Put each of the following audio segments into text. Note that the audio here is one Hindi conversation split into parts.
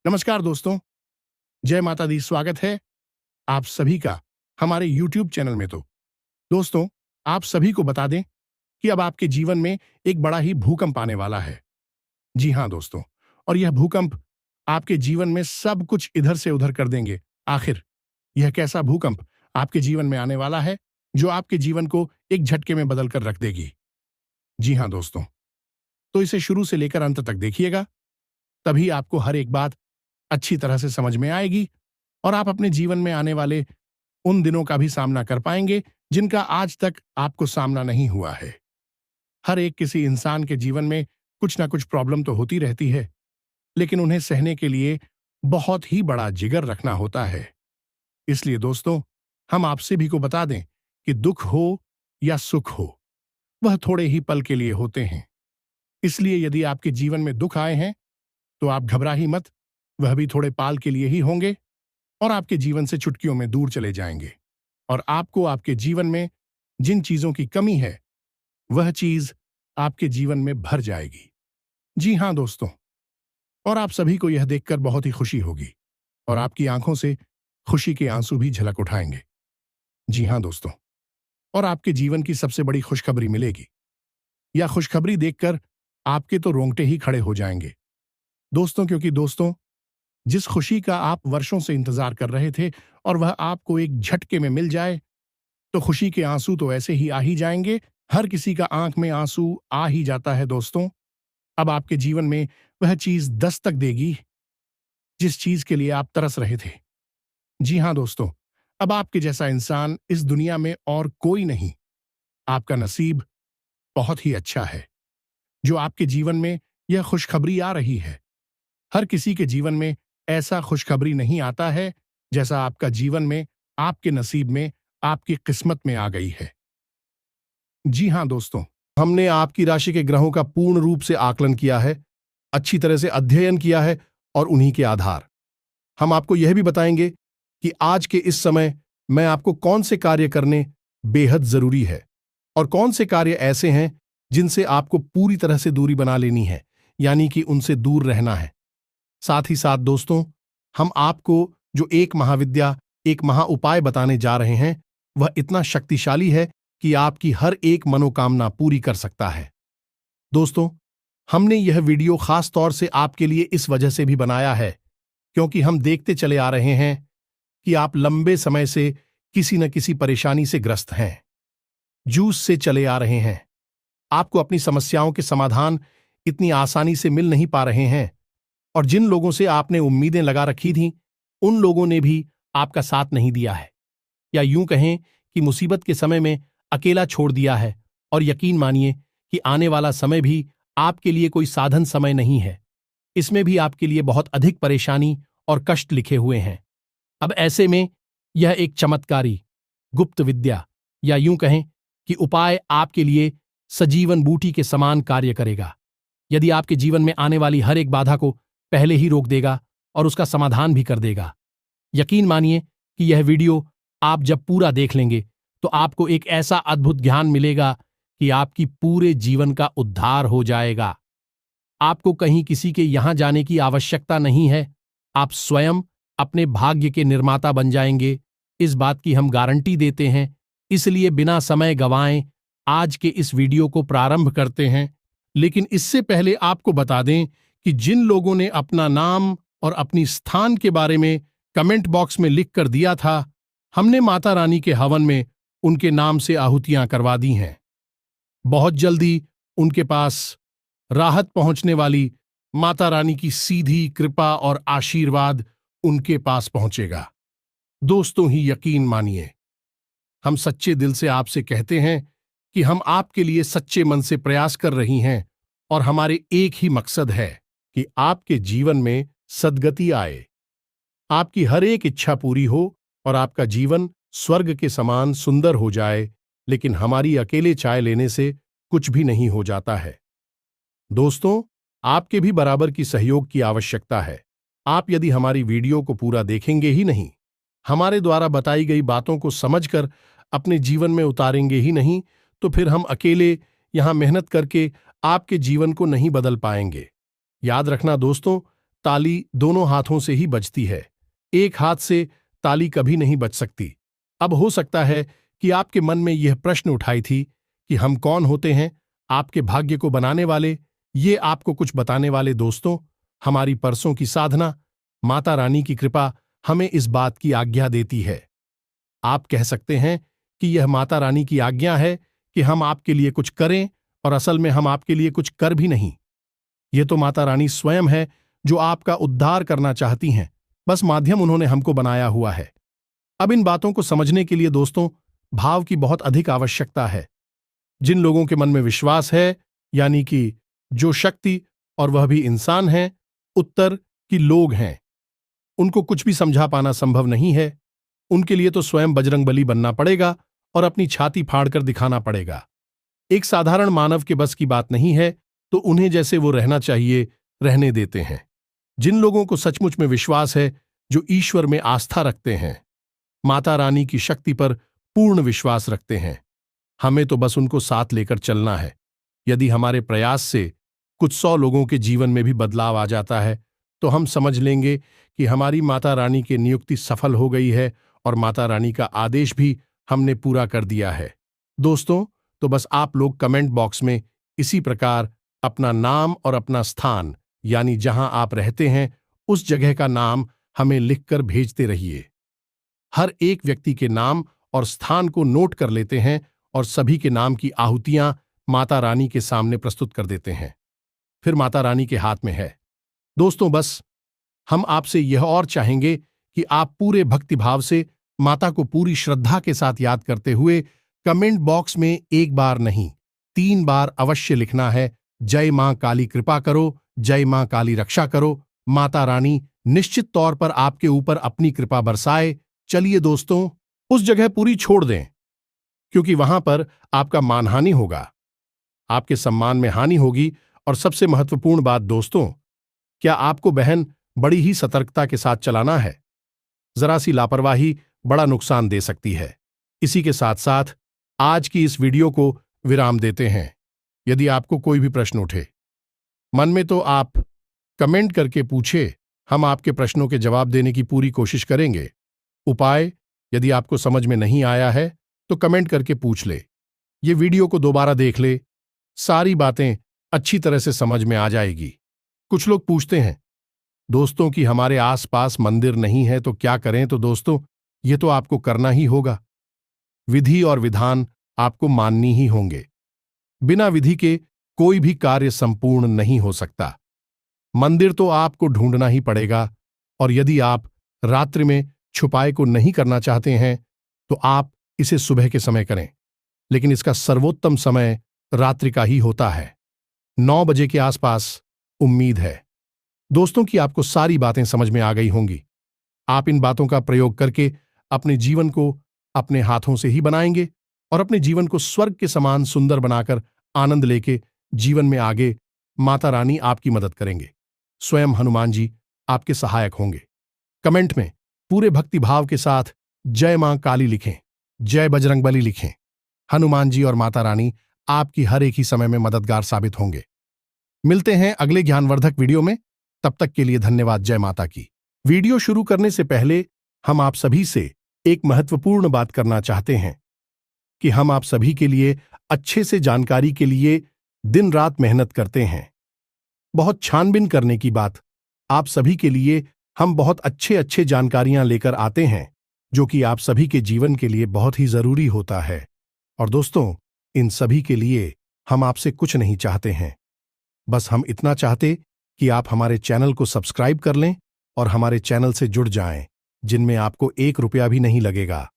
नमस्कार दोस्तों, जय माता दी। स्वागत है आप सभी का हमारे YouTube चैनल में। तो दोस्तों, आप सभी को बता दें कि अब आपके जीवन में एक बड़ा ही भूकंप आने वाला है। जी हाँ दोस्तों, और यह भूकंप आपके जीवन में सब कुछ इधर से उधर कर देंगे। आखिर यह कैसा भूकंप आपके जीवन में आने वाला है जो आपके जीवन को एक झटके में बदल कर रख देगी? जी हाँ दोस्तों, तो इसे शुरू से लेकर अंत तक देखिएगा, तभी आपको हर एक बात अच्छी तरह से समझ में आएगी और आप अपने जीवन में आने वाले उन दिनों का भी सामना कर पाएंगे जिनका आज तक आपको सामना नहीं हुआ है। हर एक किसी इंसान के जीवन में कुछ ना कुछ प्रॉब्लम तो होती रहती है, लेकिन उन्हें सहने के लिए बहुत ही बड़ा जिगर रखना होता है। इसलिए दोस्तों, हम आप सभी को बता दें कि दुख हो या सुख हो, वह थोड़े ही पल के लिए होते हैं। इसलिए यदि आपके जीवन में दुख आए हैं तो आप घबरा ही मत, वह भी थोड़े पाल के लिए ही होंगे और आपके जीवन से चुटकियों में दूर चले जाएंगे और आपको आपके जीवन में जिन चीजों की कमी है वह चीज आपके जीवन में भर जाएगी। जी हां दोस्तों, और आप सभी को यह देखकर बहुत ही खुशी होगी और आपकी आंखों से खुशी के आंसू भी झलक उठाएंगे। जी हां दोस्तों, और आपके जीवन की सबसे बड़ी खुशखबरी मिलेगी। यह खुशखबरी देखकर आपके तो रोंगटे ही खड़े हो जाएंगे दोस्तों, क्योंकि दोस्तों, जिस खुशी का आप वर्षों से इंतजार कर रहे थे और वह आपको एक झटके में मिल जाए तो खुशी के आंसू तो ऐसे ही आ ही जाएंगे। हर किसी का आंख में आंसू आ ही जाता है दोस्तों। अब आपके जीवन में वह चीज दस्तक देगी जिस चीज के लिए आप तरस रहे थे। जी हां दोस्तों, अब आपके जैसा इंसान इस दुनिया में और कोई नहीं। आपका नसीब बहुत ही अच्छा है जो आपके जीवन में यह खुशखबरी आ रही है। हर किसी के जीवन में ऐसा खुशखबरी नहीं आता है जैसा आपका जीवन में, आपके नसीब में, आपकी किस्मत में आ गई है। जी हां दोस्तों, हमने आपकी राशि के ग्रहों का पूर्ण रूप से आकलन किया है, अच्छी तरह से अध्ययन किया है और उन्हीं के आधार हम आपको यह भी बताएंगे कि आज के इस समय मैं आपको कौन से कार्य करने बेहद जरूरी है और कौन से कार्य ऐसे हैं जिनसे आपको पूरी तरह से दूरी बना लेनी है, यानी कि उनसे दूर रहना है। साथ ही साथ दोस्तों, हम आपको जो एक महाविद्या, एक महा उपाय बताने जा रहे हैं वह इतना शक्तिशाली है कि आपकी हर एक मनोकामना पूरी कर सकता है। दोस्तों, हमने यह वीडियो खास तौर से आपके लिए इस वजह से भी बनाया है क्योंकि हम देखते चले आ रहे हैं कि आप लंबे समय से किसी न किसी परेशानी से ग्रस्त हैं, जूझ से चले आ रहे हैं। आपको अपनी समस्याओं के समाधान इतनी आसानी से मिल नहीं पा रहे हैं और जिन लोगों से आपने उम्मीदें लगा रखी थीं उन लोगों ने भी आपका साथ नहीं दिया है, या यूं कहें कि मुसीबत के समय में अकेला छोड़ दिया है। और यकीन मानिए कि आने वाला समय भी आपके लिए कोई साधन समय नहीं है, इसमें भी आपके लिए बहुत अधिक परेशानी और कष्ट लिखे हुए हैं। अब ऐसे में यह एक चमत्कारी गुप्त विद्या या यूं कहें कि उपाय आपके लिए सजीवन बूटी के समान कार्य करेगा। यदि आपके जीवन में आने वाली हर एक बाधा को पहले ही रोक देगा और उसका समाधान भी कर देगा। यकीन मानिए कि यह वीडियो आप जब पूरा देख लेंगे तो आपको एक ऐसा अद्भुत ज्ञान मिलेगा कि आपकी पूरे जीवन का उद्धार हो जाएगा। आपको कहीं किसी के यहां जाने की आवश्यकता नहीं है, आप स्वयं अपने भाग्य के निर्माता बन जाएंगे, इस बात की हम गारंटी देते हैं। इसलिए बिना समय गंवाएं आज के इस वीडियो को प्रारंभ करते हैं। लेकिन इससे पहले आपको बता दें कि जिन लोगों ने अपना नाम और अपनी स्थान के बारे में कमेंट बॉक्स में लिख कर दिया था, हमने माता रानी के हवन में उनके नाम से आहुतियां करवा दी हैं। बहुत जल्दी उनके पास राहत पहुंचने वाली माता रानी की सीधी कृपा और आशीर्वाद उनके पास पहुंचेगा। दोस्तों, ही यकीन मानिए, हम सच्चे दिल से आपसे कहते हैं कि हम आपके लिए सच्चे मन से प्रयास कर रही हैं और हमारे एक ही मकसद है कि आपके जीवन में सद्गति आए, आपकी हर एक इच्छा पूरी हो और आपका जीवन स्वर्ग के समान सुंदर हो जाए। लेकिन हमारी अकेले चाय लेने से कुछ भी नहीं हो जाता है दोस्तों, आपके भी बराबर की सहयोग की आवश्यकता है। आप यदि हमारी वीडियो को पूरा देखेंगे ही नहीं, हमारे द्वारा बताई गई बातों को समझकर अपने जीवन में उतारेंगे ही नहीं, तो फिर हम अकेले यहां मेहनत करके आपके जीवन को नहीं बदल पाएंगे। याद रखना दोस्तों, ताली दोनों हाथों से ही बजती है। एक हाथ से ताली कभी नहीं बज सकती। अब हो सकता है कि आपके मन में यह प्रश्न उठाई थी कि हम कौन होते हैं आपके भाग्य को बनाने वाले, ये आपको कुछ बताने वाले। दोस्तों, हमारी परसों की साधना, माता रानी की कृपा हमें इस बात की आज्ञा देती है। आप कह सकते हैं कि यह माता रानी की आज्ञा है कि हम आपके लिए कुछ करें, और असल में हम आपके लिए कुछ कर भी नहीं। ये तो माता रानी स्वयं है जो आपका उद्धार करना चाहती हैं, बस माध्यम उन्होंने हमको बनाया हुआ है। अब इन बातों को समझने के लिए दोस्तों, भाव की बहुत अधिक आवश्यकता है। जिन लोगों के मन में विश्वास है, यानी कि जो शक्ति, और वह भी इंसान हैं, उत्तर की लोग हैं, उनको कुछ भी समझा पाना संभव नहीं है। उनके लिए तो स्वयं बजरंगबली बनना पड़ेगा और अपनी छाती फाड़कर दिखाना पड़ेगा। एक साधारण मानव के बस की बात नहीं है, तो उन्हें जैसे वो रहना चाहिए रहने देते हैं। जिन लोगों को सचमुच में विश्वास है, जो ईश्वर में आस्था रखते हैं, माता रानी की शक्ति पर पूर्ण विश्वास रखते हैं, हमें तो बस उनको साथ लेकर चलना है। यदि हमारे प्रयास से कुछ 100 लोगों के जीवन में भी बदलाव आ जाता है, तो हम समझ लेंगे कि हमारी माता रानी की नियुक्ति सफल हो गई है और माता रानी का आदेश भी हमने पूरा कर दिया है। दोस्तों, तो बस आप लोग कमेंट बॉक्स में इसी प्रकार अपना नाम और अपना स्थान, यानी जहां आप रहते हैं उस जगह का नाम हमें लिखकर भेजते रहिए। हर एक व्यक्ति के नाम और स्थान को नोट कर लेते हैं और सभी के नाम की आहुतियां माता रानी के सामने प्रस्तुत कर देते हैं। फिर माता रानी के हाथ में है। दोस्तों, बस हम आपसे यह और चाहेंगे कि आप पूरे भक्तिभाव से माता को पूरी श्रद्धा के साथ याद करते हुए कमेंट बॉक्स में एक बार नहीं 3 बार अवश्य लिखना है, जय मां काली कृपा करो, जय मां काली रक्षा करो। माता रानी निश्चित तौर पर आपके ऊपर अपनी कृपा बरसाए। चलिए दोस्तों, उस जगह पूरी छोड़ दें, क्योंकि वहां पर आपका मानहानि होगा, आपके सम्मान में हानि होगी। और सबसे महत्वपूर्ण बात दोस्तों, क्या आपको बहन बड़ी ही सतर्कता के साथ चलाना है। जरा सी लापरवाही बड़ा नुकसान दे सकती है। इसी के साथ साथ आज की इस वीडियो को विराम देते हैं। यदि आपको कोई भी प्रश्न उठे मन में, तो आप कमेंट करके पूछे, हम आपके प्रश्नों के जवाब देने की पूरी कोशिश करेंगे। उपाय, यदि आपको समझ में नहीं आया है तो कमेंट करके पूछ ले, ये वीडियो को दोबारा देख ले, सारी बातें अच्छी तरह से समझ में आ जाएगी। कुछ लोग पूछते हैं दोस्तों कि हमारे आसपास मंदिर नहीं है तो क्या करें। तो दोस्तों, ये तो आपको करना ही होगा। विधि और विधान आपको माननी ही होंगे। बिना विधि के कोई भी कार्य संपूर्ण नहीं हो सकता। मंदिर तो आपको ढूंढना ही पड़ेगा, और यदि आप रात्रि में छुपाए को नहीं करना चाहते हैं तो आप इसे सुबह के समय करें, लेकिन इसका सर्वोत्तम समय रात्रि का ही होता है, 9 बजे के आसपास। उम्मीद है दोस्तों कि आपको सारी बातें समझ में आ गई होंगी। आप इन बातों का प्रयोग करके अपने जीवन को अपने हाथों से ही बनाएंगे और अपने जीवन को स्वर्ग के समान सुंदर बनाकर आनंद लेके जीवन में आगे माता रानी आपकी मदद करेंगे। स्वयं हनुमान जी आपके सहायक होंगे। कमेंट में पूरे भक्तिभाव के साथ जय मां काली लिखें, जय बजरंगबली लिखें। हनुमान जी और माता रानी आपकी हर एक ही समय में मददगार साबित होंगे। मिलते हैं अगले ज्ञानवर्धक वीडियो में। तब तक के लिए धन्यवाद। जय माता की। वीडियो शुरू करने से पहले हम आप सभी से एक महत्वपूर्ण बात करना चाहते हैं कि हम आप सभी के लिए अच्छे से जानकारी के लिए दिन रात मेहनत करते हैं। बहुत छानबीन करने की बात, आप सभी के लिए हम बहुत अच्छे जानकारियां लेकर आते हैं, जो कि आप सभी के जीवन के लिए बहुत ही जरूरी होता है। और दोस्तों, इन सभी के लिए हम आपसे कुछ नहीं चाहते हैं, बस हम इतना चाहते कि आप हमारे चैनल को सब्सक्राइब कर लें और हमारे चैनल से जुड़ जाएं, जिनमें आपको 1 रुपया भी नहीं लगेगा।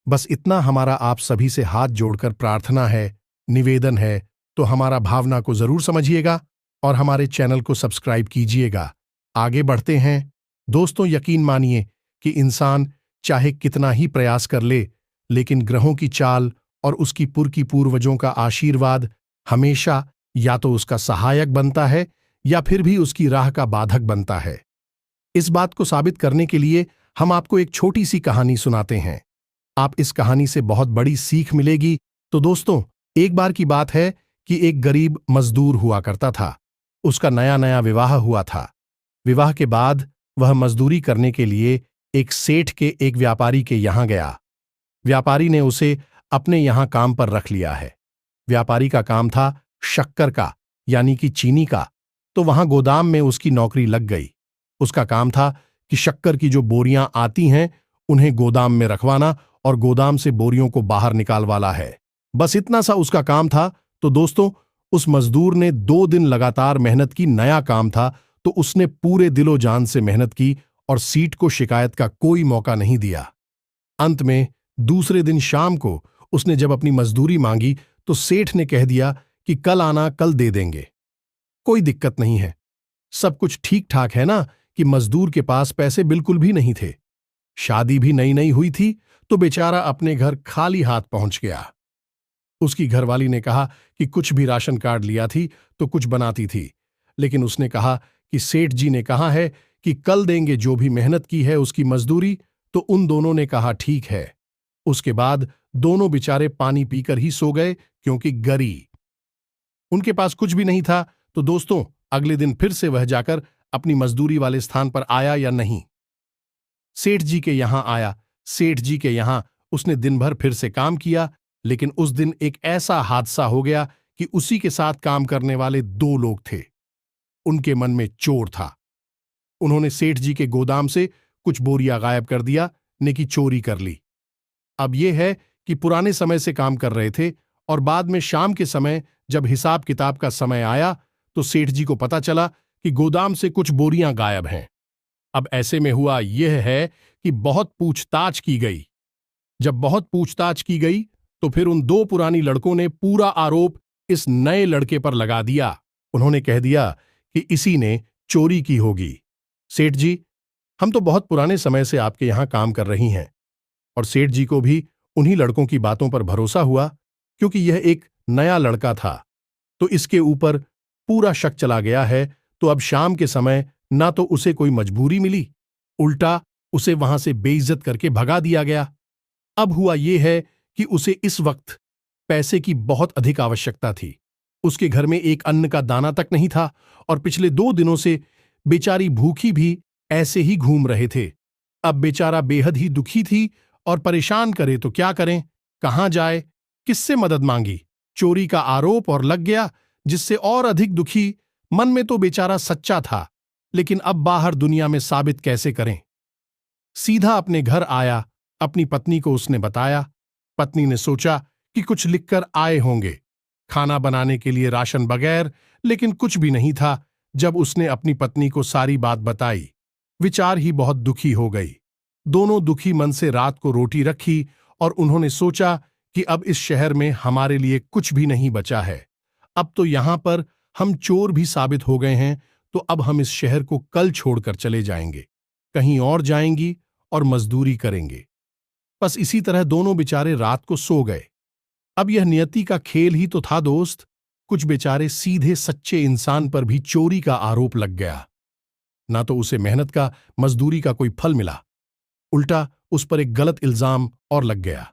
बस इतना हमारा आप सभी से हाथ जोड़कर प्रार्थना है, निवेदन है। तो हमारा भावना को जरूर समझिएगा और हमारे चैनल को सब्सक्राइब कीजिएगा। आगे बढ़ते हैं दोस्तों। यकीन मानिए कि इंसान चाहे कितना ही प्रयास कर ले, लेकिन ग्रहों की चाल और उसकी पूर्वजों का आशीर्वाद हमेशा या तो उसका सहायक बनता है या फिर भी उसकी राह का बाधक बनता है। इस बात को साबित करने के लिए हम आपको एक छोटी सी कहानी सुनाते हैं। आप इस कहानी से बहुत बड़ी सीख मिलेगी। तो दोस्तों, एक बार की बात है कि एक गरीब मजदूर हुआ करता था। उसका नया नया विवाह हुआ था। विवाह के बाद वह मजदूरी करने के लिए एक सेठ के एक व्यापारी के यहां गया। व्यापारी ने उसे अपने यहां काम पर रख लिया है। व्यापारी का काम था शक्कर का, यानी कि चीनी का, तो वहां गोदाम में उसकी नौकरी लग गई। उसका काम था कि शक्कर की जो बोरियां आती हैं उन्हें गोदाम में रखवाना और गोदाम से बोरियों को बाहर निकालवाना है। बस इतना सा उसका काम था। तो दोस्तों, उस मजदूर ने 2 दिन लगातार मेहनत की। नया काम था तो उसने पूरे दिलो जान से मेहनत की और सीट को शिकायत का कोई मौका नहीं दिया। अंत में दूसरे दिन शाम को उसने जब अपनी मजदूरी मांगी तो सेठ ने कह दिया कि कल आना, कल दे देंगे, कोई दिक्कत नहीं है। सब कुछ ठीक ठाक है ना कि मजदूर के पास पैसे बिल्कुल भी नहीं थे। शादी भी नई नई हुई थी तो बेचारा अपने घर खाली हाथ पहुंच गया। उसकी घरवाली ने कहा कि कुछ भी राशन कार्ड लिया थी तो कुछ बनाती थी, लेकिन उसने कहा कि सेठ जी ने कहा है कि कल देंगे जो भी मेहनत की है उसकी मजदूरी। तो उन दोनों ने कहा ठीक है। उसके बाद दोनों बेचारे पानी पीकर ही सो गए, क्योंकि गरी उनके पास कुछ भी नहीं था। तो दोस्तों, अगले दिन फिर से वह जाकर अपनी मजदूरी वाले स्थान पर आया या नहीं? सेठ जी के यहां आया। सेठ जी के यहां उसने दिन भर फिर से काम किया, लेकिन उस दिन एक ऐसा हादसा हो गया कि उसी के साथ काम करने वाले 2 लोग थे। उनके मन में चोर था। उन्होंने सेठ जी के गोदाम से कुछ बोरियां गायब कर दिया, ने की चोरी कर ली। अब यह है कि पुराने समय से काम कर रहे थे और बाद में शाम के समय जब हिसाब किताब का समय आया तो सेठ जी को पता चला कि गोदाम से कुछ बोरियां गायब हैं। अब ऐसे में हुआ यह है कि बहुत पूछताछ की गई। जब बहुत पूछताछ की गई तो फिर उन 2 पुरानी लड़कों ने पूरा आरोप इस नए लड़के पर लगा दिया। उन्होंने कह दिया कि इसी ने चोरी की होगी। सेठ जी, हम तो बहुत पुराने समय से आपके यहां काम कर रही हैं। और सेठ जी को भी उन्हीं लड़कों की बातों पर भरोसा हुआ, क्योंकि यह एक नया लड़का था, तो इसके ऊपर पूरा शक चला गया है। तो अब शाम के समय ना तो उसे कोई मजबूरी मिली, उल्टा उसे वहां से बेइज्जत करके भगा दिया गया। अब हुआ यह है कि उसे इस वक्त पैसे की बहुत अधिक आवश्यकता थी। उसके घर में एक अन्न का दाना तक नहीं था और पिछले 2 दिनों से बेचारी भूखी भी ऐसे ही घूम रहे थे। अब बेचारा बेहद ही दुखी थी और परेशान करे तो क्या करें, कहां जाए, किससे मदद मांगी। चोरी का आरोप और लग गया, जिससे और अधिक दुखी। मन में तो बेचारा सच्चा था, लेकिन अब बाहर दुनिया में साबित कैसे करें। सीधा अपने घर आया, अपनी पत्नी को उसने बताया। पत्नी ने सोचा कि कुछ लिखकर आए होंगे, खाना बनाने के लिए राशन बगैर, लेकिन कुछ भी नहीं था। जब उसने अपनी पत्नी को सारी बात बताई, विचार ही बहुत दुखी हो गई। दोनों दुखी मन से रात को रोटी रखी और उन्होंने सोचा कि अब इस शहर में हमारे लिए कुछ भी नहीं बचा है। अब तो यहां पर हम चोर भी साबित हो गए हैं, तो अब हम इस शहर को कल छोड़कर चले जाएंगे, कहीं और जाएंगी और मजदूरी करेंगे। बस इसी तरह दोनों बेचारे रात को सो गए। अब यह नियति का खेल ही तो था दोस्त। कुछ बेचारे सीधे सच्चे इंसान पर भी चोरी का आरोप लग गया। ना तो उसे मेहनत का, मजदूरी का कोई फल मिला, उल्टा उस पर एक गलत इल्जाम और लग गया।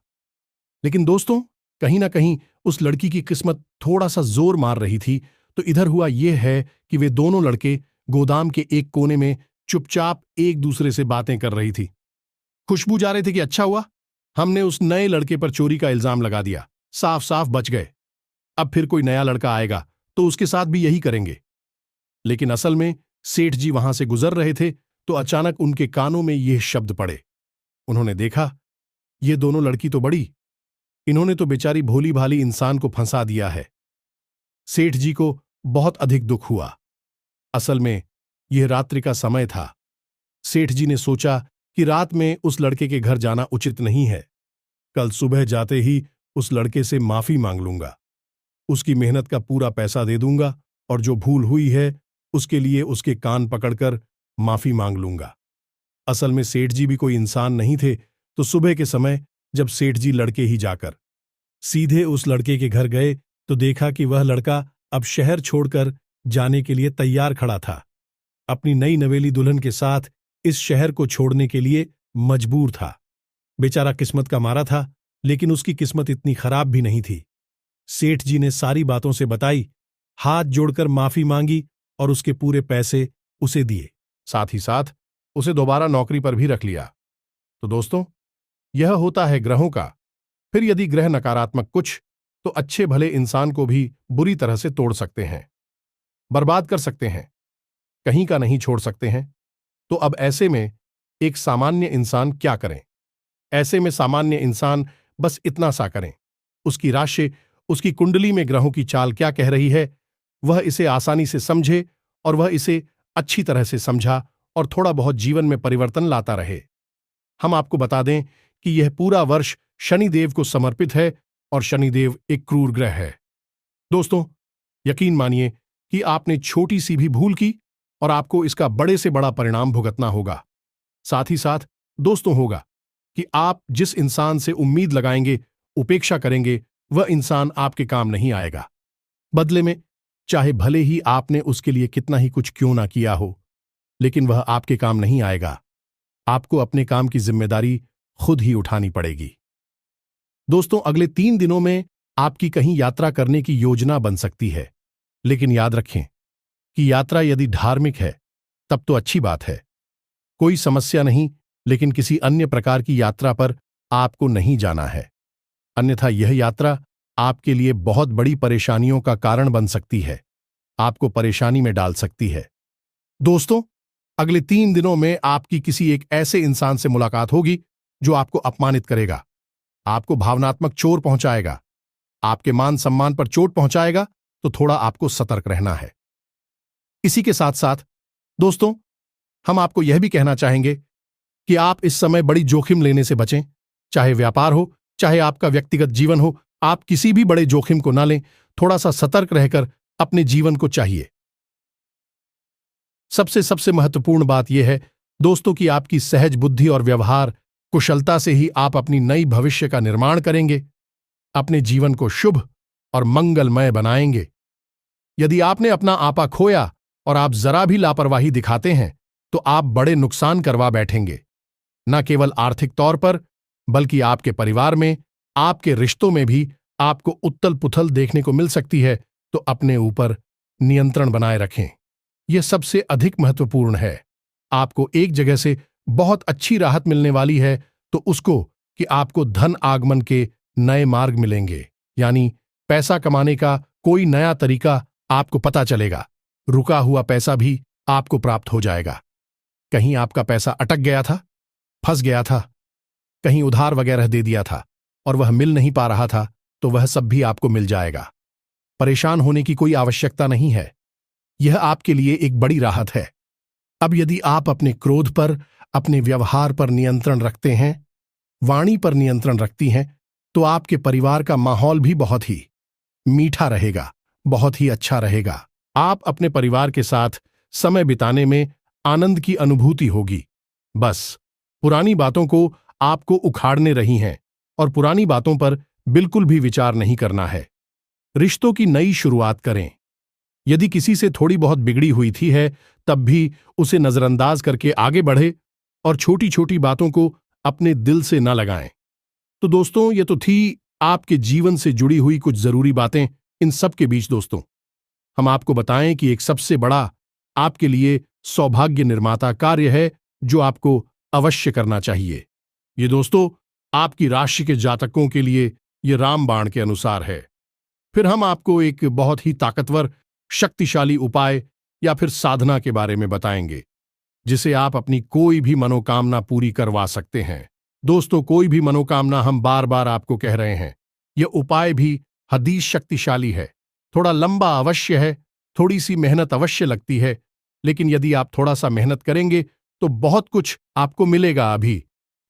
लेकिन दोस्तों, कहीं ना कहीं उस लड़की की किस्मत थोड़ा सा जोर मार रही थी। तो इधर हुआ यह है कि वे दोनों लड़के गोदाम के एक कोने में चुपचाप एक दूसरे से बातें कर रही थी। खुशबू जा रहे थे कि अच्छा हुआ हमने उस नए लड़के पर चोरी का इल्जाम लगा दिया, साफ साफ बच गए। अब फिर कोई नया लड़का आएगा तो उसके साथ भी यही करेंगे। लेकिन असल में सेठ जी वहां से गुजर रहे थे तो अचानक उनके कानों में ये शब्द पड़े। उन्होंने देखा, ये दोनों लड़की तो बड़ी, इन्होंने तो बेचारी भोली भाली इंसान को फंसा दिया है। सेठ जी को बहुत अधिक दुख हुआ। असल में यह रात्रि का समय था। सेठ जी ने सोचा कि रात में उस लड़के के घर जाना उचित नहीं है। कल सुबह जाते ही उस लड़के से माफी मांग लूंगा, उसकी मेहनत का पूरा पैसा दे दूंगा और जो भूल हुई है उसके लिए उसके कान पकड़कर माफी मांग लूंगा। असल में सेठ जी भी कोई इंसान नहीं थे। तो सुबह के समय जब सेठ जी लड़के ही जाकर सीधे उस लड़के के घर गए तो देखा कि वह लड़का अब शहर छोड़कर जाने के लिए तैयार खड़ा था। अपनी नई नवेली दुल्हन के साथ इस शहर को छोड़ने के लिए मजबूर था। बेचारा किस्मत का मारा था, लेकिन उसकी किस्मत इतनी खराब भी नहीं थी। सेठ जी ने सारी बातों से बताई, हाथ जोड़कर माफी मांगी और उसके पूरे पैसे उसे दिए। साथ ही साथ उसे दोबारा नौकरी पर भी रख लिया। तो दोस्तों, यह होता है ग्रहों का। फिर यदि ग्रह नकारात्मक कुछ, तो अच्छे भले इंसान को भी बुरी तरह से तोड़ सकते हैं, बर्बाद कर सकते हैं, कहीं का नहीं छोड़ सकते हैं। तो अब ऐसे में एक सामान्य इंसान क्या करें? ऐसे में सामान्य इंसान बस इतना सा करें, उसकी राशि, उसकी कुंडली में ग्रहों की चाल क्या कह रही है, वह इसे आसानी से समझे और वह इसे अच्छी तरह से समझा और थोड़ा बहुत जीवन में परिवर्तन लाता रहे। हम आपको बता दें कि यह पूरा वर्ष शनिदेव को समर्पित है और शनिदेव एक क्रूर ग्रह है। दोस्तों, यकीन मानिए कि आपने छोटी सी भी भूल की और आपको इसका बड़े से बड़ा परिणाम भुगतना होगा। साथ ही साथ दोस्तों होगा कि आप जिस इंसान से उम्मीद लगाएंगे, उपेक्षा करेंगे, वह इंसान आपके काम नहीं आएगा। बदले में चाहे भले ही आपने उसके लिए कितना ही कुछ क्यों ना किया हो, लेकिन वह आपके काम नहीं आएगा। आपको अपने काम की जिम्मेदारी खुद ही उठानी पड़ेगी। दोस्तों, अगले 3 दिनों में आपकी कहीं यात्रा करने की योजना बन सकती है, लेकिन याद रखें कि यात्रा यदि धार्मिक है तब तो अच्छी बात है, कोई समस्या नहीं, लेकिन किसी अन्य प्रकार की यात्रा पर आपको नहीं जाना है। अन्यथा यह यात्रा आपके लिए बहुत बड़ी परेशानियों का कारण बन सकती है, आपको परेशानी में डाल सकती है। दोस्तों, अगले 3 दिनों में आपकी किसी एक ऐसे इंसान से मुलाकात होगी जो आपको अपमानित करेगा, आपको भावनात्मक चोट पहुंचाएगा, आपके मान सम्मान पर चोट पहुंचाएगा। तो थोड़ा आपको सतर्क रहना है। इसी के साथ साथ दोस्तों, हम आपको यह भी कहना चाहेंगे कि आप इस समय बड़ी जोखिम लेने से बचें। चाहे व्यापार हो, चाहे आपका व्यक्तिगत जीवन हो, आप किसी भी बड़े जोखिम को ना लें। थोड़ा सा सतर्क रहकर अपने जीवन को चाहिए। सबसे महत्वपूर्ण बात यह है दोस्तों कि आपकी सहज बुद्धि और व्यवहार कुशलता से ही आप अपनी नई भविष्य का निर्माण करेंगे, अपने जीवन को शुभ और मंगलमय बनाएंगे। यदि आपने अपना आपा खोया और आप जरा भी लापरवाही दिखाते हैं, तो आप बड़े नुकसान करवा बैठेंगे, न केवल आर्थिक तौर पर, बल्कि आपके परिवार में, आपके रिश्तों में भी आपको उथल पुथल देखने को मिल सकती है। तो अपने ऊपर नियंत्रण बनाए रखें, यह सबसे अधिक महत्वपूर्ण है। आपको एक जगह से बहुत अच्छी राहत मिलने वाली है, तो उसको कि आपको धन आगमन के नए मार्ग मिलेंगे, यानी पैसा कमाने का कोई नया तरीका आपको पता चलेगा। रुका हुआ पैसा भी आपको प्राप्त हो जाएगा। कहीं आपका पैसा अटक गया था, फंस गया था, कहीं उधार वगैरह दे दिया था और वह मिल नहीं पा रहा था, तो वह सब भी आपको मिल जाएगा। परेशान होने की कोई आवश्यकता नहीं है, यह आपके लिए एक बड़ी राहत है। अब यदि आप अपने क्रोध पर, अपने व्यवहार पर नियंत्रण रखते हैं, वाणी पर नियंत्रण रखती हैं, तो आपके परिवार का माहौल भी बहुत ही मीठा रहेगा, बहुत ही अच्छा रहेगा। आप अपने परिवार के साथ समय बिताने में आनंद की अनुभूति होगी। बस पुरानी बातों को आपको उखाड़ने रही हैं और पुरानी बातों पर बिल्कुल भी विचार नहीं करना है। रिश्तों की नई शुरुआत करें। यदि किसी से थोड़ी बहुत बिगड़ी हुई थी है, तब भी उसे नजरअंदाज करके आगे बढ़े और छोटी छोटी बातों को अपने दिल से न लगाएं। तो दोस्तों, ये तो थी आपके जीवन से जुड़ी हुई कुछ जरूरी बातें। इन सब के बीच दोस्तों, हम आपको बताएं कि एक सबसे बड़ा आपके लिए सौभाग्य निर्माता कार्य है जो आपको अवश्य करना चाहिए। ये दोस्तों आपकी राशि के जातकों के लिए ये रामबाण के अनुसार है। फिर हम आपको एक बहुत ही ताकतवर, शक्तिशाली उपाय या फिर साधना के बारे में बताएंगे, जिसे आप अपनी कोई भी मनोकामना पूरी करवा सकते हैं। दोस्तों, कोई भी मनोकामना, हम बार बार आपको कह रहे हैं, यह उपाय भी हदीस शक्तिशाली है। थोड़ा लंबा अवश्य है, थोड़ी सी मेहनत अवश्य लगती है, लेकिन यदि आप थोड़ा सा मेहनत करेंगे तो बहुत कुछ आपको मिलेगा।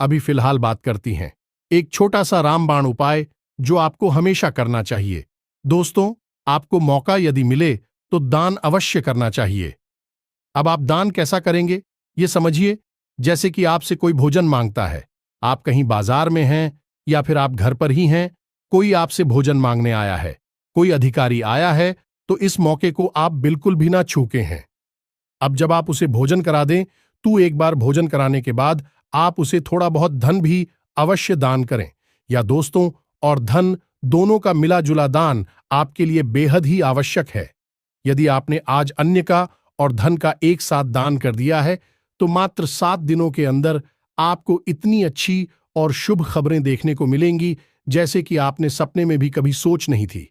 अभी फिलहाल बात करती हैं एक छोटा सा रामबाण उपाय जो आपको हमेशा करना चाहिए। दोस्तों, आपको मौका यदि मिले तो दान अवश्य करना चाहिए। अब आप दान कैसा करेंगे, ये समझिए। जैसे कि आपसे कोई भोजन मांगता है, आप कहीं बाजार में हैं या फिर आप घर पर ही हैं, कोई आपसे भोजन मांगने आया है, कोई अधिकारी आया है, तो इस मौके को आप बिल्कुल भी ना चूके हैं। अब जब आप उसे भोजन करा दें, तो एक बार भोजन कराने के बाद आप उसे थोड़ा बहुत धन भी अवश्य दान करें, या दोस्तों और धन दोनों का मिला जुला दान आपके लिए बेहद ही आवश्यक है। यदि आपने आज अन्य का और धन का एक साथ दान कर दिया है तो मात्र 7 दिनों के अंदर आपको इतनी अच्छी और शुभ खबरें देखने को मिलेंगी जैसे कि आपने सपने में भी कभी सोच नहीं थी।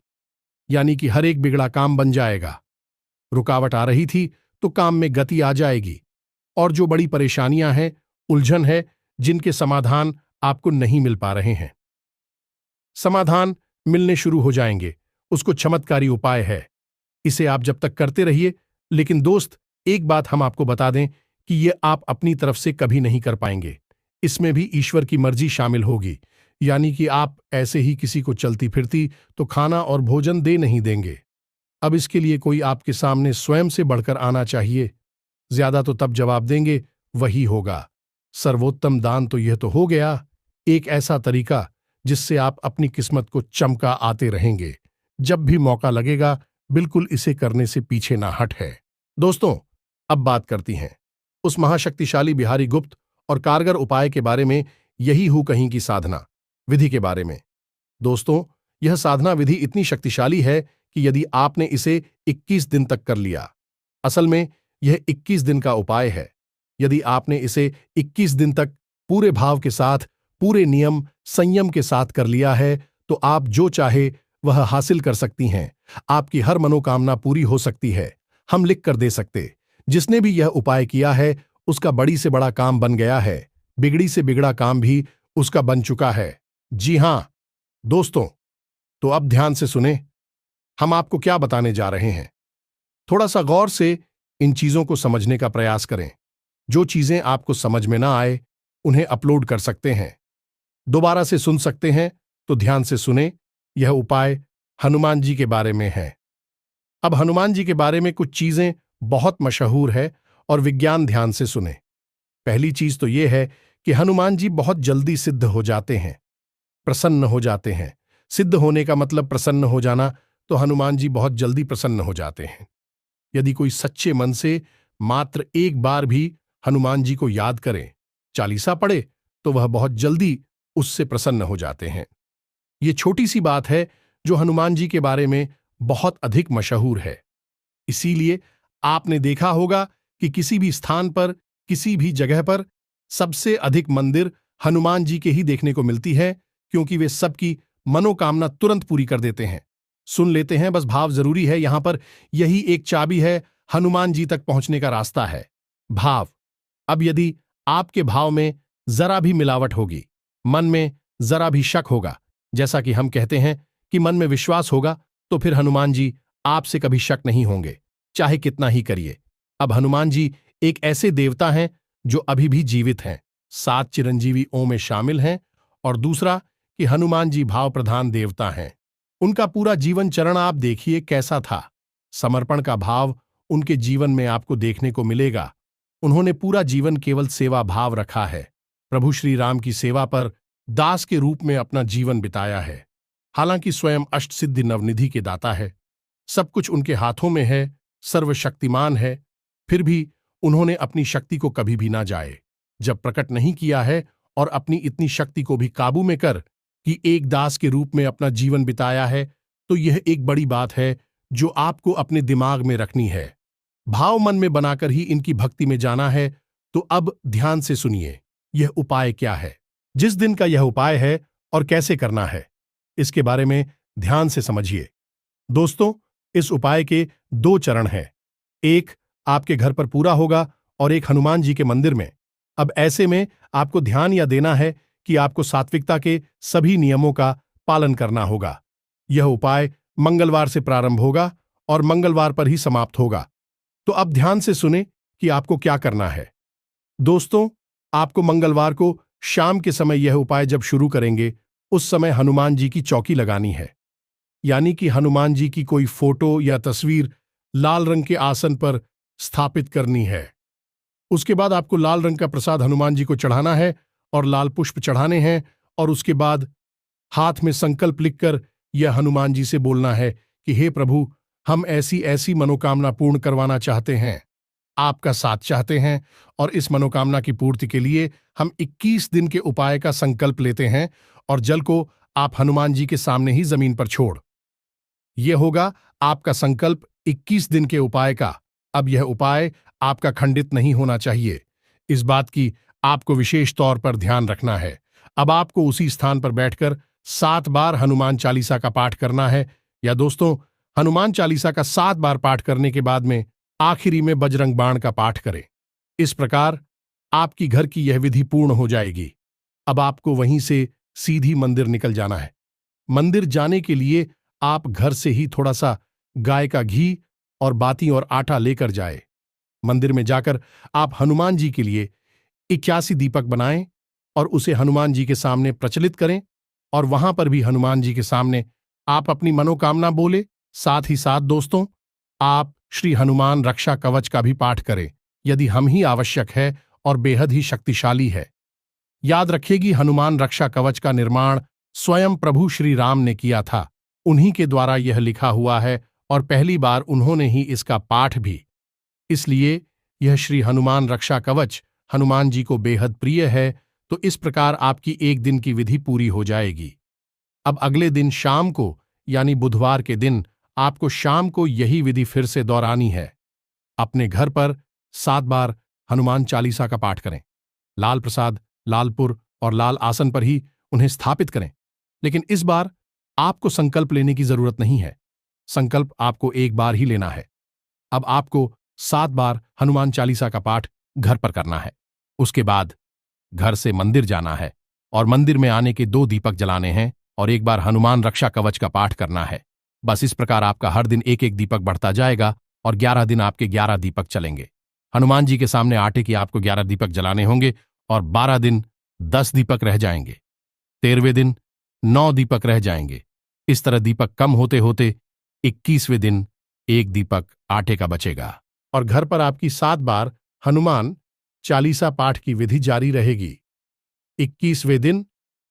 यानी कि हर एक बिगड़ा काम बन जाएगा। रुकावट आ रही थी तो काम में गति आ जाएगी, और जो बड़ी परेशानियां हैं, उलझन है, जिनके समाधान आपको नहीं मिल पा रहे हैं, समाधान मिलने शुरू हो जाएंगे। उसको चमत्कारी उपाय है। इसे आप जब तक करते रहिए। लेकिन दोस्त, एक बात हम आपको बता दें कि ये आप अपनी तरफ से कभी नहीं कर पाएंगे। इसमें भी ईश्वर की मर्जी शामिल होगी। यानी कि आप ऐसे ही किसी को चलती फिरती तो खाना और भोजन दे नहीं देंगे। अब इसके लिए कोई आपके सामने स्वयं से बढ़कर आना चाहिए। ज्यादा तो तब जवाब देंगे वही होगा। सर्वोत्तम दान तो यह तो हो गया, एक ऐसा तरीका जिससे आप अपनी किस्मत को चमका आते रहेंगे। जब भी मौका लगेगा बिल्कुल इसे करने से पीछे ना हट है। दोस्तों, अब बात करती हैं उस महाशक्तिशाली बिहारी गुप्त और कारगर उपाय के बारे में, यही हूं कहीं की साधना विधि के बारे में। दोस्तों, यह साधना विधि इतनी शक्तिशाली है कि यदि आपने इसे 21 दिन तक कर लिया, असल में यह 21 दिन का उपाय है। यदि आपने इसे 21 दिन तक पूरे भाव के साथ, पूरे नियम संयम के साथ कर लिया है तो आप जो चाहे वह हासिल कर सकती हैं। आपकी हर मनोकामना पूरी हो सकती है। हम लिख कर दे सकते। जिसने भी यह उपाय किया है उसका बड़ी से बड़ा काम बन गया है। बिगड़ी से बिगड़ा काम भी उसका बन चुका है। जी हां दोस्तों, तो अब ध्यान से सुने, हम आपको क्या बताने जा रहे हैं। थोड़ा सा गौर से इन चीजों को समझने का प्रयास करें। जो चीजें आपको समझ में ना आए उन्हें अपलोड कर सकते हैं, दोबारा से सुन सकते हैं। तो ध्यान से सुने। यह उपाय हनुमान जी के बारे में है। अब हनुमान जी के बारे में कुछ चीजें बहुत मशहूर है और विज्ञान ध्यान से सुने। पहली चीज तो यह है कि हनुमान जी बहुत जल्दी सिद्ध हो जाते हैं, प्रसन्न हो जाते हैं। सिद्ध होने का मतलब प्रसन्न हो जाना, तो हनुमान जी बहुत जल्दी प्रसन्न हो जाते हैं। यदि कोई सच्चे मन से मात्र एक बार भी हनुमान जी को याद करे, चालीसा पढ़े, तो वह बहुत जल्दी उससे प्रसन्न हो जाते हैं। ये छोटी सी बात है जो हनुमान जी के बारे में बहुत अधिक मशहूर है। इसीलिए आपने देखा होगा कि किसी भी स्थान पर, किसी भी जगह पर सबसे अधिक मंदिर हनुमान जी के ही देखने को मिलती है, क्योंकि वे सबकी मनोकामना तुरंत पूरी कर देते हैं। सुन लेते हैं, बस भाव जरूरी है यहां पर। यही एक चाबी है, हनुमान जी तक पहुंचने का रास्ता है, भाव। अब यदि आपके भाव में जरा भी मिलावट होगी, मन में जरा भी शक होगा, जैसा कि हम कहते हैं कि मन में विश्वास होगा, तो फिर हनुमान जी आपसे कभी शक नहीं होंगे, चाहे कितना ही करिए। अब हनुमान जी एक ऐसे देवता हैं जो अभी भी जीवित हैं, 7 चिरंजीवी ओं में शामिल हैं। और दूसरा कि हनुमान जी भाव प्रधान देवता हैं। उनका पूरा जीवन चरण आप देखिए कैसा था। समर्पण का भाव उनके जीवन में आपको देखने को मिलेगा। उन्होंने पूरा जीवन केवल सेवा भाव रखा है। प्रभु श्री राम की सेवा पर दास के रूप में अपना जीवन बिताया है। हालांकि स्वयं अष्टसिद्धि नवनिधि के दाता है, सब कुछ उनके हाथों में है, सर्वशक्तिमान है, फिर भी उन्होंने अपनी शक्ति को कभी भी ना जाए जब प्रकट नहीं किया है, और अपनी इतनी शक्ति को भी काबू में कर कि एक दास के रूप में अपना जीवन बिताया है। तो यह एक बड़ी बात है जो आपको अपने दिमाग में रखनी है। भाव मन में बनाकर ही इनकी भक्ति में जाना है। तो अब ध्यान से सुनिए, यह उपाय क्या है, जिस दिन का यह उपाय है और कैसे करना है, इसके बारे में ध्यान से समझिए। दोस्तों, इस उपाय के 2 चरण हैं। एक आपके घर पर पूरा होगा और एक हनुमान जी के मंदिर में। अब ऐसे में आपको ध्यान यह देना है कि आपको सात्विकता के सभी नियमों का पालन करना होगा। यह उपाय मंगलवार से प्रारंभ होगा और मंगलवार पर ही समाप्त होगा। तो अब ध्यान से सुने कि आपको क्या करना है। दोस्तों, आपको मंगलवार को शाम के समय यह उपाय जब शुरू करेंगे, उस समय हनुमान जी की चौकी लगानी है। यानी कि हनुमान जी की कोई फोटो या तस्वीर लाल रंग के आसन पर स्थापित करनी है। उसके बाद आपको लाल रंग का प्रसाद हनुमान जी को चढ़ाना है और लाल पुष्प चढ़ाने हैं, और उसके बाद हाथ में संकल्प लिखकर यह हनुमान जी से बोलना है कि हे प्रभु, हम ऐसी ऐसी मनोकामना पूर्ण करवाना चाहते हैं, आपका साथ चाहते हैं, और इस मनोकामना की पूर्ति के लिए हम 21 दिन के उपाय का संकल्प लेते हैं, और जल को आप हनुमान जी के सामने ही जमीन पर छोड़। यह होगा आपका संकल्प 21 दिन के उपाय का। अब यह उपाय आपका खंडित नहीं होना चाहिए। इस बात की आपको विशेष तौर पर ध्यान रखना है। अब आपको उसी स्थान पर बैठकर 7 बार हनुमान चालीसा का पाठ करना है। या दोस्तों, हनुमान चालीसा का 7 बार पाठ करने के बाद में आखिरी में बजरंग बाण का पाठ करें। इस प्रकार आपकी घर की यह विधि पूर्ण हो जाएगी। अब आपको वहीं से सीधी मंदिर निकल जाना है। मंदिर जाने के लिए आप घर से ही थोड़ा सा गाय का घी और बाती और आटा लेकर जाए। मंदिर में जाकर आप हनुमान जी के लिए 81 दीपक बनाएं और उसे हनुमान जी के सामने प्रचलित करें, और वहां पर भी हनुमान जी के सामने आप अपनी मनोकामना बोले। साथ ही साथ दोस्तों, आप श्री हनुमान रक्षा कवच का भी पाठ करें, यदि हम ही आवश्यक है और बेहद ही शक्तिशाली है। याद रखेगी, हनुमान रक्षा कवच का निर्माण स्वयं प्रभु श्री राम ने किया था। उन्हीं के द्वारा यह लिखा हुआ है और पहली बार उन्होंने ही इसका पाठ भी। इसलिए यह श्री हनुमान रक्षा कवच हनुमान जी को बेहद प्रिय है। तो इस प्रकार आपकी एक दिन की विधि पूरी हो जाएगी। अब अगले दिन शाम को, यानी बुधवार के दिन, आपको शाम को यही विधि फिर से दोहरानी है। अपने घर पर 7 बार हनुमान चालीसा का पाठ करें। लाल प्रसाद, लालपुर और लाल आसन पर ही उन्हें स्थापित करें। लेकिन इस बार आपको संकल्प लेने की जरूरत नहीं है। संकल्प आपको एक बार ही लेना है। अब आपको 7 बार हनुमान चालीसा का पाठ घर पर करना है। उसके बाद घर से मंदिर जाना है और मंदिर में आने के 2 दीपक जलाने हैं और एक बार हनुमान रक्षा कवच का पाठ करना है। बस इस प्रकार आपका हर दिन एक एक दीपक बढ़ता जाएगा और 11 दिन आपके 11 दीपक चलेंगे। हनुमान जी के सामने आटे की आपको 11 दीपक जलाने होंगे और 12 दिन 10 दीपक रह जाएंगे। 13वें दिन 9 दीपक रह जाएंगे। इस तरह दीपक कम होते होते 21वें दिन 1 दीपक आटे का बचेगा और घर पर आपकी 7 बार हनुमान चालीसा पाठ की विधि जारी रहेगी। 21वें दिन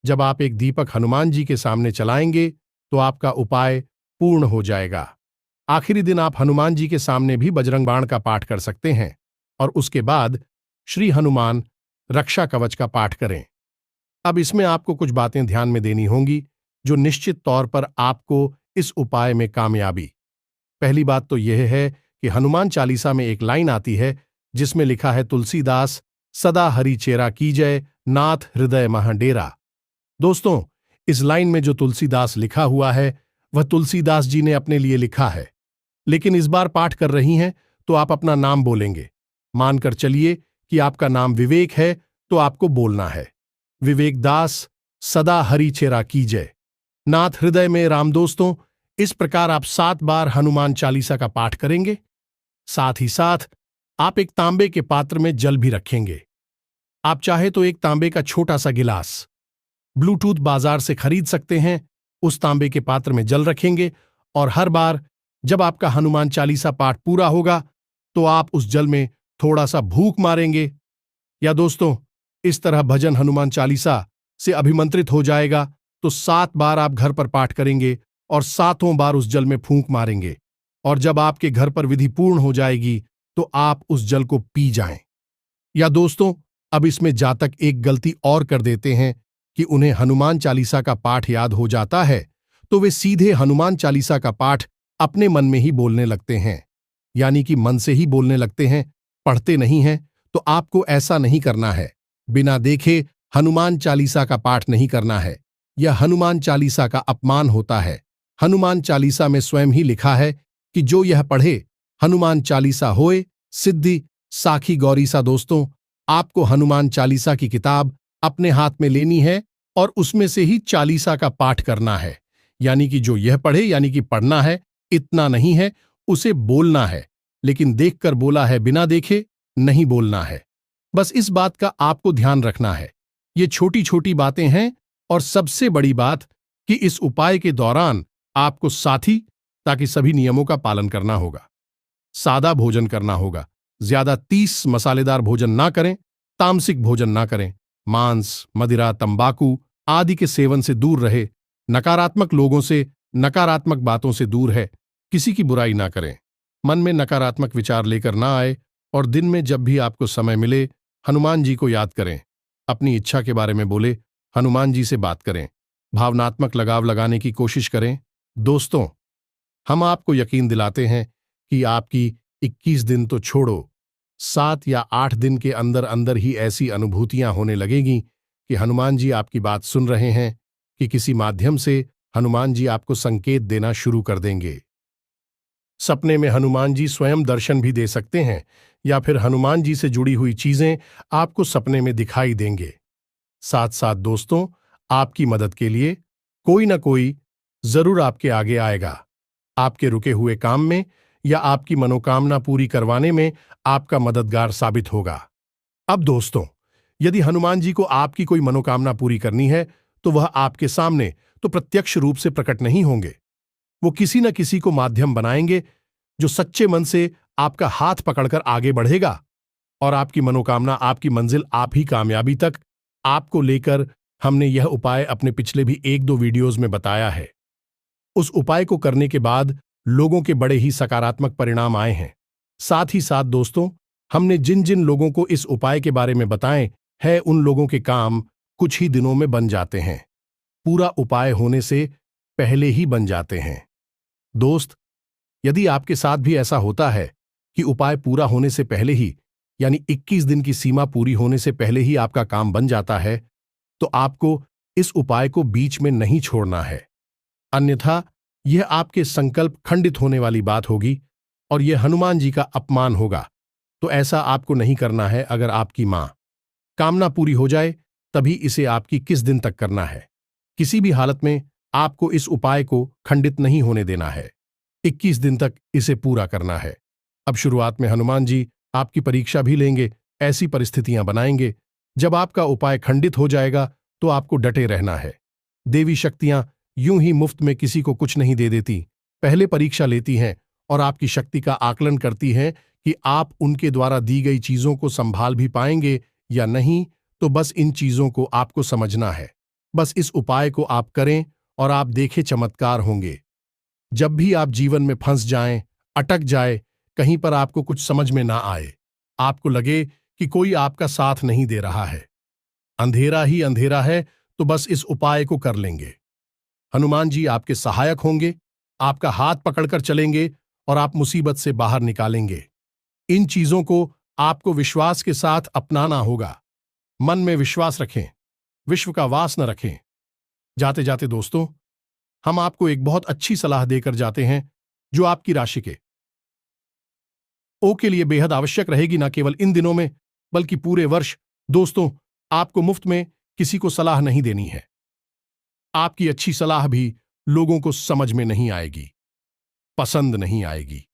जब आप एक दीपक हनुमान जी के सामने चलाएंगे तो आपका उपाय पूर्ण हो जाएगा। आखिरी दिन आप हनुमान जी के सामने भी बजरंग बाण का पाठ कर सकते हैं और उसके बाद श्री हनुमान रक्षा कवच का पाठ करें। अब इसमें आपको कुछ बातें ध्यान में देनी होंगी जो निश्चित तौर पर आपको इस उपाय में कामयाबी। पहली बात तो यह है कि हनुमान चालीसा में एक लाइन आती है जिसमें लिखा है, तुलसीदास सदा हरि चेरा कीजय, नाथ हृदय मह डेरा। दोस्तों, इस लाइन में जो तुलसीदास लिखा हुआ है वह तुलसीदास जी ने अपने लिए लिखा है, लेकिन इस बार पाठ कर रही हैं तो आप अपना नाम बोलेंगे। मानकर चलिए कि आपका नाम विवेक है तो आपको बोलना है, विवेक दास सदा हरि चेरा कीजय, नाथ हृदय में राम। दोस्तों, इस प्रकार आप 7 बार हनुमान चालीसा का पाठ करेंगे। साथ ही साथ आप एक तांबे के पात्र में जल भी रखेंगे। आप चाहे तो एक तांबे का छोटा सा गिलास ब्लूटूथ बाजार से खरीद सकते हैं, उस तांबे के पात्र में जल रखेंगे और हर बार जब आपका हनुमान चालीसा पाठ पूरा होगा तो आप उस जल में थोड़ा सा फूंक मारेंगे। या दोस्तों, इस तरह भजन हनुमान चालीसा से अभिमंत्रित हो जाएगा तो 7 बार आप घर पर पाठ करेंगे और 7 बार उस जल में फूंक मारेंगे और जब आपके घर पर विधि पूर्ण हो जाएगी तो आप उस जल को पी जाएं। या दोस्तों, अब इसमें जातक एक गलती और कर देते हैं कि उन्हें हनुमान चालीसा का पाठ याद हो जाता है तो वे सीधे हनुमान चालीसा का पाठ अपने मन में ही बोलने लगते हैं, यानी कि मन से ही बोलने लगते हैं, पढ़ते नहीं हैं। तो आपको ऐसा नहीं करना है। बिना देखे हनुमान चालीसा का पाठ नहीं करना है। यह हनुमान चालीसा का अपमान होता है। हनुमान चालीसा में स्वयं ही लिखा है कि जो यह पढ़े हनुमान चालीसा होए सिद्धि साखी गौरीसा। दोस्तों, आपको हनुमान चालीसा की किताब अपने हाथ में लेनी है और उसमें से ही चालीसा का पाठ करना है, यानी कि जो यह पढ़े, यानी कि पढ़ना है, इतना नहीं है, उसे बोलना है। लेकिन देखकर बोला है, बिना देखे नहीं बोलना है। बस इस बात का आपको ध्यान रखना है। ये छोटी छोटी बातें हैं और सबसे बड़ी बात कि इस उपाय के दौरान आपको साथी ताकि सभी नियमों का पालन करना होगा। सादा भोजन करना होगा, ज्यादा 30 मसालेदार भोजन ना करें, तामसिक भोजन ना करें, मांस, मदिरा, तंबाकू आदि के सेवन से दूर रहे, नकारात्मक लोगों से, नकारात्मक बातों से दूर है, किसी की बुराई ना करें, मन में नकारात्मक विचार लेकर ना आए और दिन में जब भी आपको समय मिले हनुमान जी को याद करें, अपनी इच्छा के बारे में बोले, हनुमान जी से बात करें, भावनात्मक लगाव लगाने की कोशिश करें। दोस्तों, हम आपको यकीन दिलाते हैं कि आपकी 21 दिन तो छोड़ो, 7 या 8 दिन के अंदर अंदर ही ऐसी अनुभूतियां होने लगेगी कि हनुमान जी आपकी बात सुन रहे हैं, कि किसी माध्यम से हनुमान जी आपको संकेत देना शुरू कर देंगे। सपने में हनुमान जी स्वयं दर्शन भी दे सकते हैं, या फिर हनुमान जी से जुड़ी हुई चीजें आपको सपने में दिखाई देंगे। साथ साथ दोस्तों, आपकी मदद के लिए कोई ना कोई जरूर आपके आगे आएगा। आपके रुके हुए काम में या आपकी मनोकामना पूरी करवाने में आपका मददगार साबित होगा। अब दोस्तों, यदि हनुमान जी को आपकी कोई मनोकामना पूरी करनी है, तो वह आपके सामने तो प्रत्यक्ष रूप से प्रकट नहीं होंगे। वो किसी न किसी को माध्यम बनाएंगे, जो सच्चे मन से आपका हाथ पकड़कर आगे बढ़ेगा और आपकी मनोकामना, आपकी मंजिल, आप ही कामयाबी तक आपको लेकर। हमने यह उपाय अपने पिछले भी 1-2 वीडियोज में बताया है। उस उपाय को करने के बाद लोगों के बड़े ही सकारात्मक परिणाम आए हैं। साथ ही साथ दोस्तों, हमने जिन जिन लोगों को इस उपाय के बारे में बताएं है, उन लोगों के काम कुछ ही दिनों में बन जाते हैं। पूरा उपाय होने से पहले ही बन जाते हैं। दोस्त, यदि आपके साथ भी ऐसा होता है कि उपाय पूरा होने से पहले ही, यानी 21 दिन की सीमा पूरी होने से पहले ही आपका काम बन जाता है, तो आपको इस उपाय को बीच में नहीं छोड़ना है। अन्यथा यह आपके संकल्प खंडित होने वाली बात होगी और यह हनुमान जी का अपमान होगा। तो ऐसा आपको नहीं करना है। अगर आपकी मां कामना पूरी हो जाए, तभी इसे आपकी किस दिन तक करना है। किसी भी हालत में आपको इस उपाय को खंडित नहीं होने देना है। 21 दिन तक इसे पूरा करना है। अब शुरुआत में हनुमान जी आपकी परीक्षा भी लेंगे, ऐसी परिस्थितियां बनाएंगे जब आपका उपाय खंडित हो जाएगा, तो आपको डटे रहना है। देवी शक्तियां यूं ही मुफ्त में किसी को कुछ नहीं दे देती, पहले परीक्षा लेती हैं और आपकी शक्ति का आकलन करती हैं कि आप उनके द्वारा दी गई चीजों को संभाल भी पाएंगे या नहीं। तो बस इन चीजों को आपको समझना है। बस इस उपाय को आप करें और आप देखें चमत्कार होंगे। जब भी आप जीवन में फंस जाएं, अटक जाए, कहीं पर आपको कुछ समझ में ना आए, आपको लगे कि कोई आपका साथ नहीं दे रहा है, अंधेरा ही अंधेरा है, तो बस इस उपाय को कर लेंगे। हनुमान जी आपके सहायक होंगे, आपका हाथ पकड़कर चलेंगे और आप मुसीबत से बाहर निकालेंगे। इन चीजों को आपको विश्वास के साथ अपनाना होगा। मन में विश्वास रखें, विश्व का वास न रखें। जाते जाते दोस्तों, हम आपको एक बहुत अच्छी सलाह देकर जाते हैं, जो आपकी राशि के ओ के लिए बेहद आवश्यक रहेगी, न केवल इन दिनों में बल्कि पूरे वर्ष। दोस्तों, आपको मुफ्त में किसी को सलाह नहीं देनी है। आपकी अच्छी सलाह भी लोगों को समझ में नहीं आएगी, पसंद नहीं आएगी।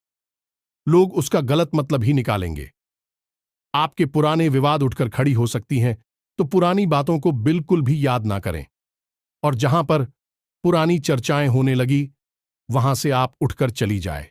लोग उसका गलत मतलब ही निकालेंगे। आपके पुराने विवाद उठकर खड़ी हो सकती हैं, तो पुरानी बातों को बिल्कुल भी याद ना करें। और जहां पर पुरानी चर्चाएं होने लगी, वहां से आप उठकर चली जाए।